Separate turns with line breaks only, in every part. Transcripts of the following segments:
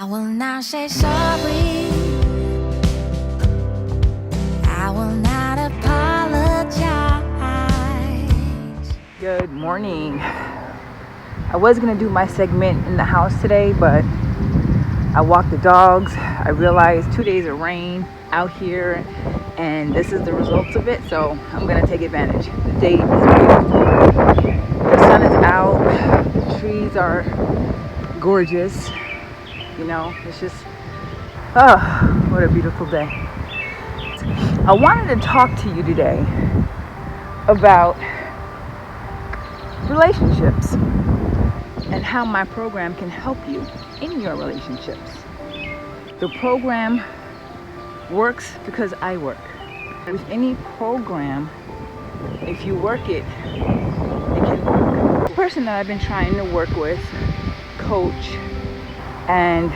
I will not say sorry. I will not apologize.
Good morning. I was gonna do my segment in the house today, but I walked the dogs. I realized 2 days of rain out here, and this is the results of it, so I'm gonna take advantage. The day is beautiful. The sun is out. The trees are gorgeous. You know, it's just, what a beautiful day. I wanted to talk to you today about relationships and how my program can help you in your relationships. The program works because I work. With any program, if you work it, it can work. The person that I've been trying to work with, coach, and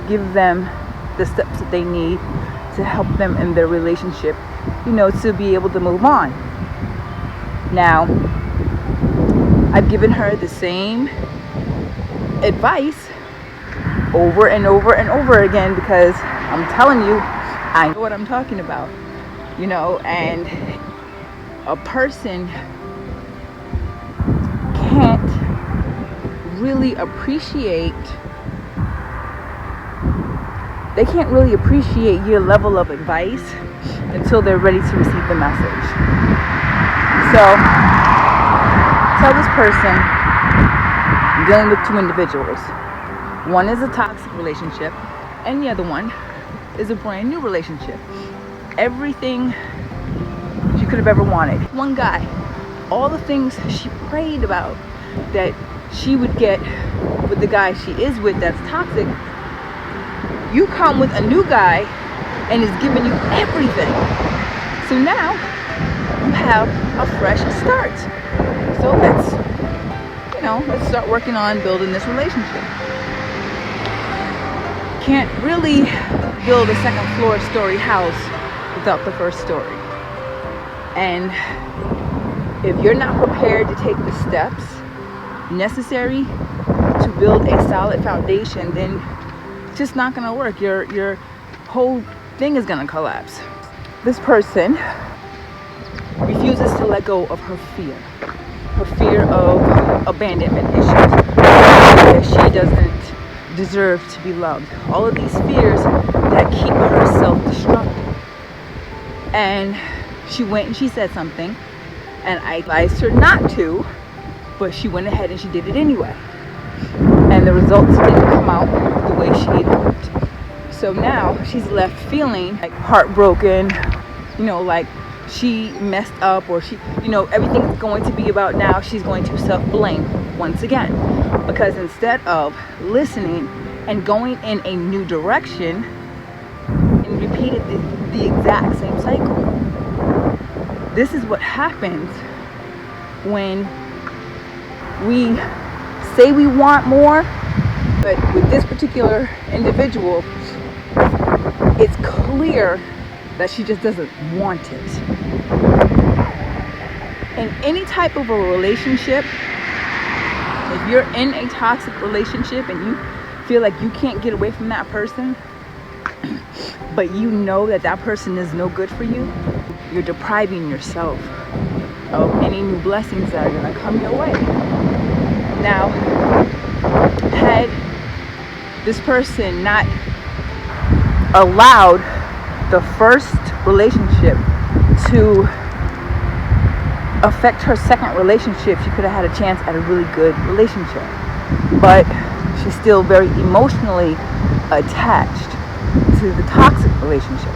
give them the steps that they need to help them in their relationship, to be able to move on. Now, I've given her the same advice over and over and over again because I'm telling you, I know what I'm talking about, and a person can't really appreciate your level of advice until they're ready to receive the message. So, tell this person, I'm dealing with two individuals. One is a toxic relationship, and the other one is a brand new relationship. Everything she could have ever wanted. One guy, all the things she prayed about that she would get with the guy she is with that's toxic, you come with a new guy and is giving you everything. So now you have a fresh start. So let's start working on building this relationship. Can't really build a second floor story house without the first story. And if you're not prepared to take the steps necessary to build a solid foundation, then it's just not gonna work. Your whole thing is gonna collapse. This person refuses to let go of her fear of abandonment issues, that she doesn't deserve to be loved. All of these fears that keep her self-destructive. And she went and she said something, and I advised her not to, but she went ahead and she did it anyway. And the results didn't come out the way she hoped. So now she's left feeling like heartbroken, like she messed up, or everything is going to be about now. She's going to self-blame once again, because instead of listening and going in a new direction and repeated the exact same cycle. This is what happens when we say we want more, but with this particular individual, it's clear that she just doesn't want it. In any type of a relationship, if you're in a toxic relationship and you feel like you can't get away from that person, but you know that person is no good for you, you're depriving yourself of any new blessings that are going to come your way. Now, had this person not allowed the first relationship to affect her second relationship, she could have had a chance at a really good relationship. But she's still very emotionally attached to the toxic relationship.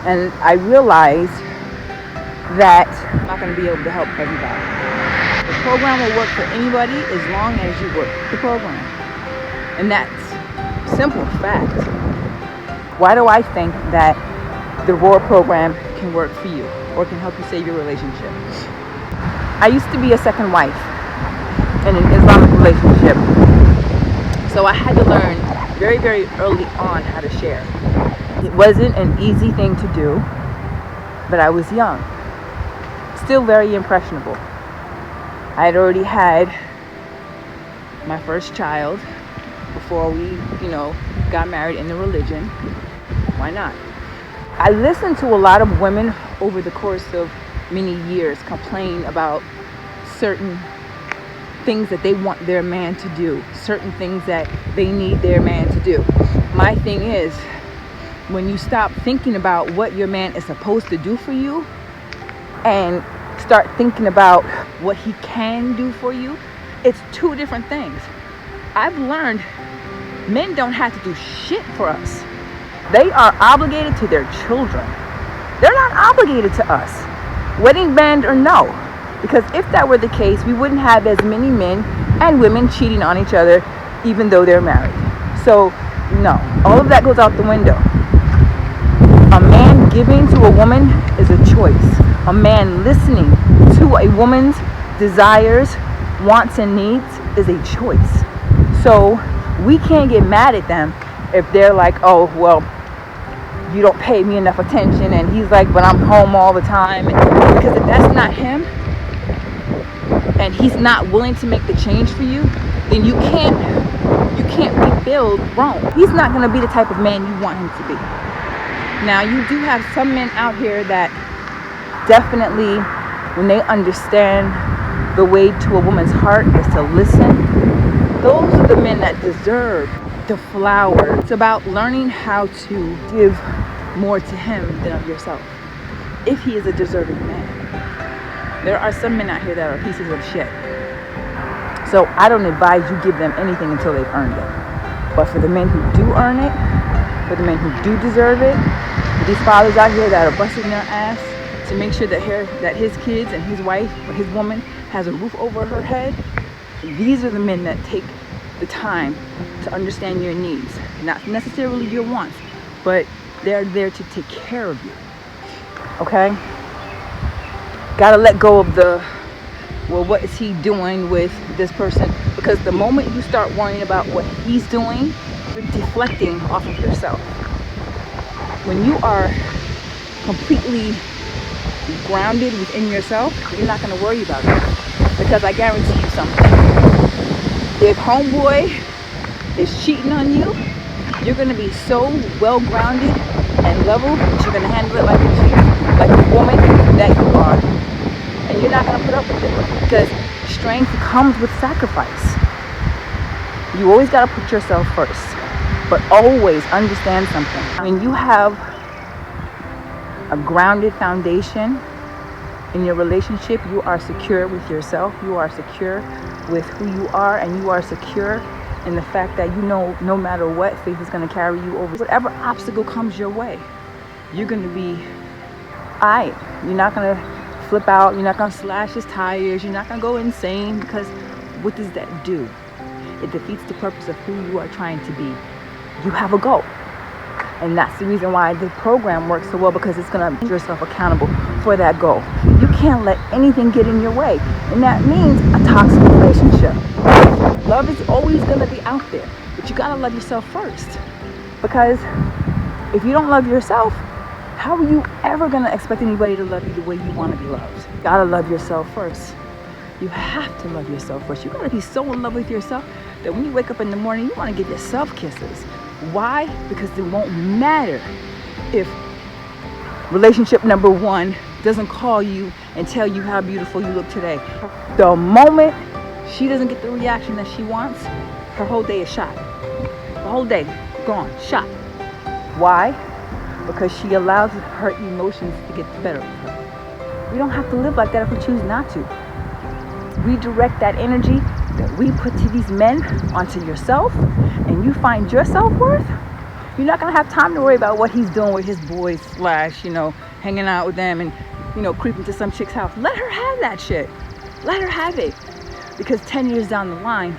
And I realized that I'm not going to be able to help everybody. The program will work for anybody as long as you work the program. And that's simple fact. Why do I think that the ROAR program can work for you or can help you save your relationship? I used to be a second wife in an Islamic relationship. So I had to learn very, very early on how to share. It wasn't an easy thing to do, but I was young. Still very impressionable. I had already had my first child. before we, got married in the religion. Why not? I listened to a lot of women over the course of many years complain about certain things that they want their man to do, certain things that they need their man to do. My thing is, when you stop thinking about what your man is supposed to do for you and start thinking about what he can do for you, it's two different things. I've learned men don't have to do shit for us. They are obligated to their children. They're not obligated to us, wedding band or no. Because if that were the case, we wouldn't have as many men and women cheating on each other even though they're married. So no, all of that goes out the window. A man giving to a woman is a choice. A man listening to a woman's desires, wants, and needs is a choice. So we can't get mad at them if they're like, oh, well, you don't pay me enough attention, and he's like, but I'm home all the time. Because if that's not him, and he's not willing to make the change for you, then you can't rebuild Rome. He's not going to be the type of man you want him to be. Now, you do have some men out here that definitely, when they understand the way to a woman's heart is to listen, those are the men that deserve the flower. It's about learning how to give more to him than of yourself, if he is a deserving man. There are some men out here that are pieces of shit. So I don't advise you give them anything until they've earned it. But for the men who do earn it, for the men who do deserve it, for these fathers out here that are busting their ass to make sure that his kids and his wife or his woman has a roof over her head, these are the men that take the time to understand your needs. Not necessarily your wants, but they're there to take care of you. Okay? Gotta let go of the, well, what is he doing with this person? Because the moment you start worrying about what he's doing, you're deflecting off of yourself. When you are completely grounded within yourself, you're not going to worry about it. Because I guarantee you something. If Homeboy is cheating on you, you're going to be so well grounded and level that you're going to handle it like a woman that you are. And you're not going to put up with it. Because strength comes with sacrifice. You always got to put yourself first. But always understand something. When you have a grounded foundation in your relationship, you are secure with yourself, you are secure with who you are, and you are secure in the fact that you know no matter what, faith is going to carry you over whatever obstacle comes your way. You're going to be alright. You're not going to flip out, you're not going to slash his tires, you're not going to go insane, because what does that do? It defeats the purpose of who you are trying to be. You have a goal. And that's the reason why the program works so well, because it's going to make yourself accountable for that goal. You can't let anything get in your way. And that means a toxic relationship. Love is always going to be out there. But you got to love yourself first. Because if you don't love yourself, how are you ever going to expect anybody to love you the way you want to be loved? You got to love yourself first. You have to love yourself first. You got to be so in love with yourself that when you wake up in the morning, you want to give yourself kisses. Why? Because it won't matter if relationship number one doesn't call you and tell you how beautiful you look today. The moment she doesn't get the reaction that she wants, her whole day is shot. The whole day gone, shot. Why? Because she allows her emotions to get the better of her. We don't have to live like that if we choose not to. Redirect that energy that we put to these men onto yourself, and you find your self-worth. You're not going to have time to worry about what he's doing with his boys / hanging out with them and creeping to some chick's house. Let her have that shit. Let her have it. Because 10 years down the line,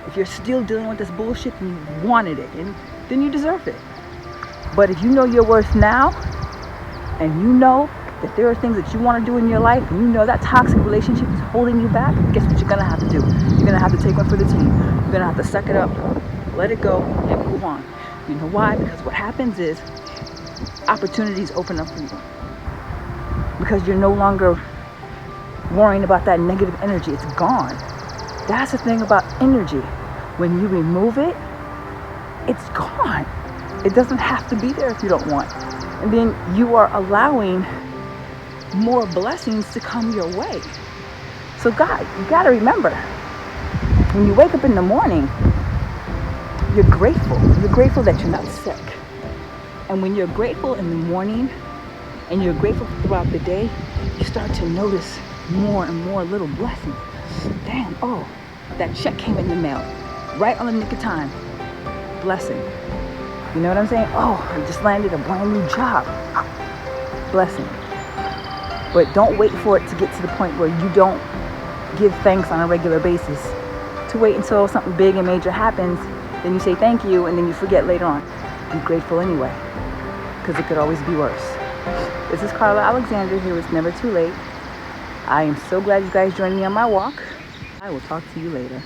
if you're still dealing with this bullshit, then you wanted it, and then you deserve it. But if you know your worth now, and you know that there are things that you want to do in your life, and you know that toxic relationship is holding you back, guess what you're going to have to do? You're going to have to take one for the team. You're going to have to suck it up, let it go, and move on. You know why? Because what happens is opportunities open up for you. Because you're no longer worrying about that negative energy. It's gone. That's the thing about energy. When you remove it, it's gone. It doesn't have to be there if you don't want. And then you are allowing more blessings to come your way. So God, you got to remember, when you wake up in the morning, you're grateful. You're grateful that you're not sick. And when you're grateful in the morning and you're grateful throughout the day, you start to notice more and more little blessings. Damn, oh, that check came in the mail right on the nick of time. Blessing. You know what I'm saying? Oh, I just landed a brand new job. Blessing. But don't wait for it to get to the point where you don't give thanks on a regular basis. To wait until something big and major happens, then you say thank you, and then you forget later on. Be grateful anyway, because it could always be worse. This is Carla Alexander here with Never Too Late. I am so glad you guys joined me on my walk. I will talk to you later.